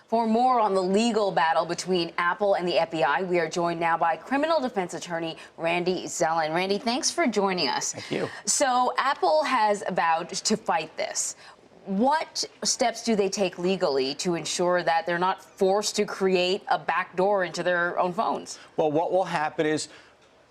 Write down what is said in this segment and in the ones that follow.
For more on the legal battle between Apple and the FBI, we are joined now by criminal defense attorney Randy Zelin. Randy, thanks for joining us. Thank you. So Apple has vowed to fight this. What steps do they take legally to ensure that they're not forced to create a backdoor into their own phones? Well, what will happen is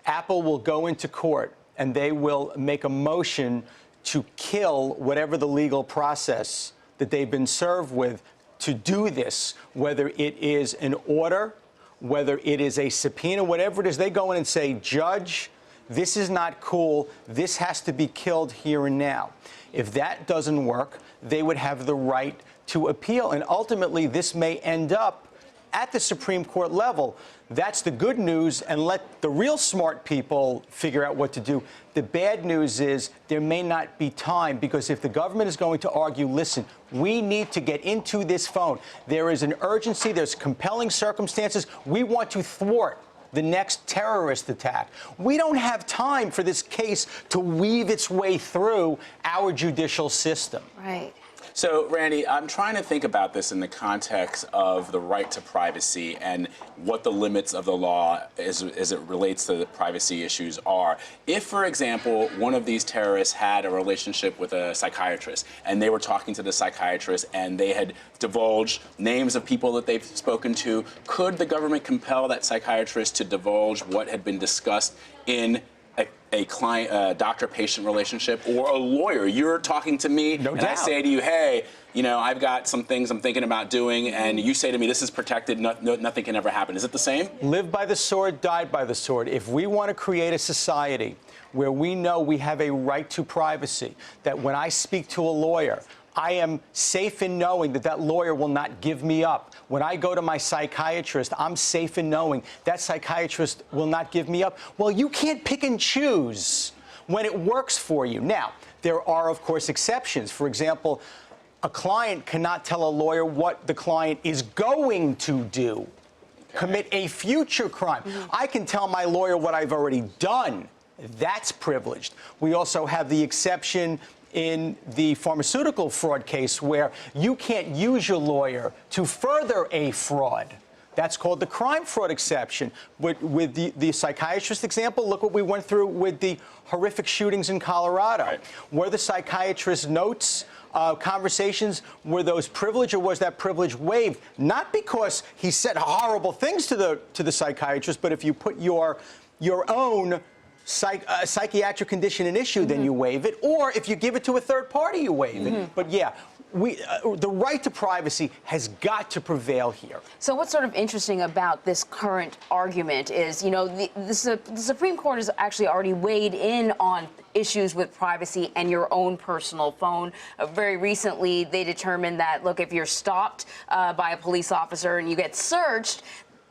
Apple will go into court and they will make a motion to kill whatever the legal process that they've been served with to do this, whether it is an order, whether it is a subpoena, whatever it is. They go in and say, Judge, this is not cool. This has to be killed here and now. If that doesn't work, they would have the right to appeal. And ultimately, this may end up at the Supreme Court level. That's the good news, and let the real smart people figure out what to do. The bad news is there may not be time, because if the government is going to argue, listen, we need to get into this phone, there is an urgency, there's compelling circumstances, we want to thwart the next terrorist attack. We don't have time for this case to weave its way through our judicial system. Right. So, Randy, I'm trying to think about this in the context of the right to privacy and what the limits of the law as it relates to the privacy issues are. If, for example, one of these terrorists had a relationship with a psychiatrist and they were talking to the psychiatrist and they had divulged names of people that they've spoken to, could the government compel that psychiatrist to divulge what had been discussed in a client, doctor-patient relationship? Or a lawyer, you're talking to me, no and doubt. I say to you, hey, you know, I've got some things I'm thinking about doing, and you say to me, this is protected, nothing can ever happen. Is it the same? Live by the sword, die by the sword. If we want to create a society where we know we have a right to privacy, that when I speak to a lawyer, I am safe in knowing that that lawyer will not give me up. When I go to my psychiatrist, I'm safe in knowing that psychiatrist will not give me up. Well, you can't pick and choose when it works for you. Now, there are, of course, exceptions. For example, a client cannot tell a lawyer what the client is going to do, commit a future crime. I can tell my lawyer what I've already done. That's privileged. We also have the exception in the pharmaceutical fraud case where you can't use your lawyer to further a fraud. That's called the crime fraud exception. With the psychiatrist example, look what we went through with the horrific shootings in Colorado. Right. Were the psychiatrist's notes, conversations, were those privileged, or was that privilege waived? Not because he said horrible things to the psychiatrist, but if you put your own psychiatric condition and issue, then you waive it. Or if you give it to a third party, you waive it. But yeah, the right to privacy has got to prevail here. So what's sort of interesting about this current argument is, you know, the Supreme Court has actually already weighed in on issues with privacy and your own personal phone. Very recently, they determined that, look, if you're stopped by a police officer and you get searched,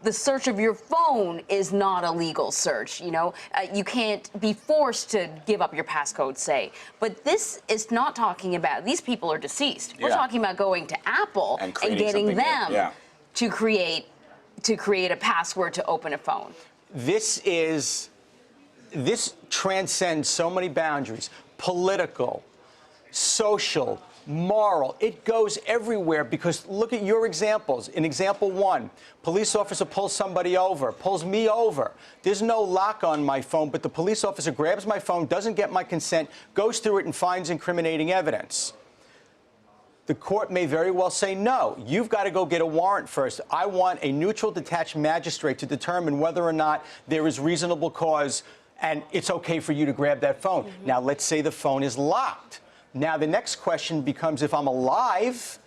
the search of your phone is not a legal search. You know, you can't be forced to give up your passcode, say. But this is not talking about, these people are deceased. We're talking about going to Apple and getting them to create a password to open a phone. This transcends so many boundaries: political, social, moral. It goes everywhere, because look at your examples. In example one, police officer pulls somebody over, pulls me over. There's no lock on my phone, but the police officer grabs my phone, doesn't get my consent, goes through it and finds incriminating evidence. The court may very well say, no, you've got to go get a warrant first. I want a neutral, detached magistrate to determine whether or not there is reasonable cause and it's okay for you to grab that phone. Now, let's say the phone is locked. Now, the next question becomes, if I'm alive,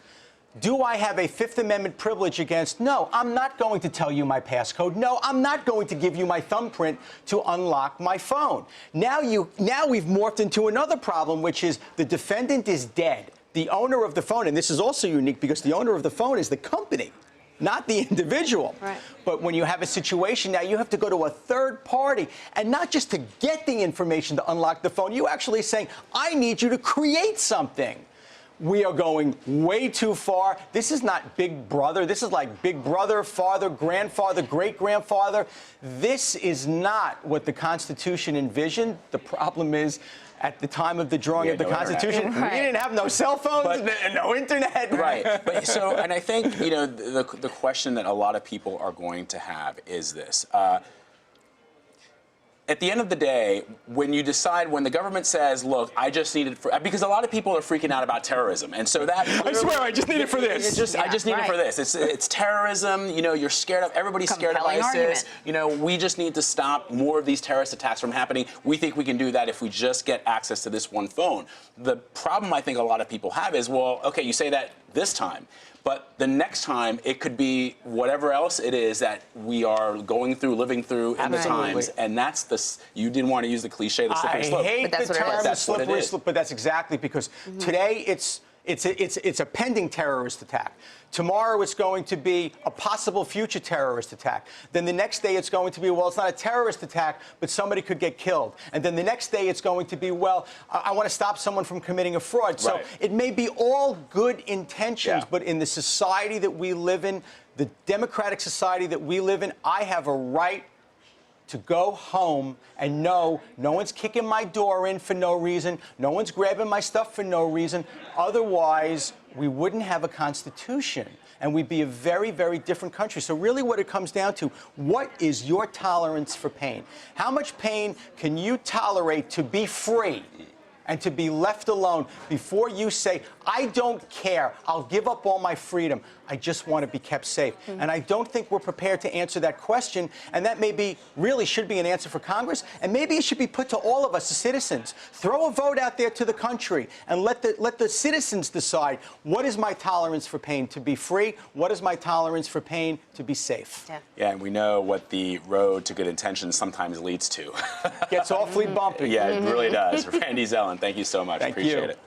do I have a Fifth Amendment privilege against, no, I'm not going to tell you my passcode. No, I'm not going to give you my thumbprint to unlock my phone. Now we've morphed into another problem, which is the defendant is dead. The owner of the phone, and this is also unique because the owner of the phone is the company, not the individual. Right. But when you have a situation now, you have to go to a third party, and not just to get the information to unlock the phone. You actually saying, I need you to create something. We are going way too far. This is not Big Brother. This is like Big Brother, father, grandfather, great-grandfather. This is not what the Constitution envisioned. The problem is at the time of the drawing of the no Constitution, internet. we didn't have no cell phones and no internet. Right. But so, and I think, you know, the question that a lot of people are going to have is this. At the end of the day, when you decide, when the government says, look, I just need it for, because a lot of people are freaking out about terrorism. And so that. I swear, I just need it for this. I just need it for this. It's terrorism. You know, you're scared of, everybody's scared of Compelling ISIS. argument. You know, we just need to stop more of these terrorist attacks from happening. We think we can do that if we just get access to this one phone. The problem I think a lot of people have is, well, okay, you say that this time. But the next time, it could be whatever else it is that we are going through, living through in the times. And that's the, you didn't want to use the cliche, the slippery slope. I hate the term That's what it slippery is. slope, but that's exactly because today it's a pending terrorist attack. Tomorrow it's going to be a possible future terrorist attack. Then the next day it's going to be, well, it's not a terrorist attack, but somebody could get killed. And then the next day it's going to be, well, I want to stop someone from committing a fraud. So it may be all good intentions, but in the society that we live in, the democratic society that we live in, I have a right to go home and know no one's kicking my door in for no reason, no one's grabbing my stuff for no reason. Otherwise, we wouldn't have a constitution, and we'd be a very, very different country. So really what it comes down to, what is your tolerance for pain? How much pain can you tolerate to be free and to be left alone before you say, I don't care, I'll give up all my freedom, I just want to be kept safe? And I don't think we're prepared to answer that question, and that really should be an answer for Congress, and maybe it should be put to all of us, the citizens. Throw a vote out there to the country, and let the citizens decide, what is my tolerance for pain to be free? What is my tolerance for pain to be safe? Yeah, and we know what the road to good intentions sometimes leads to. Gets awfully bumpy. Yeah, it really does. Randy Zelin, thank you so much. Thank Appreciate you. it.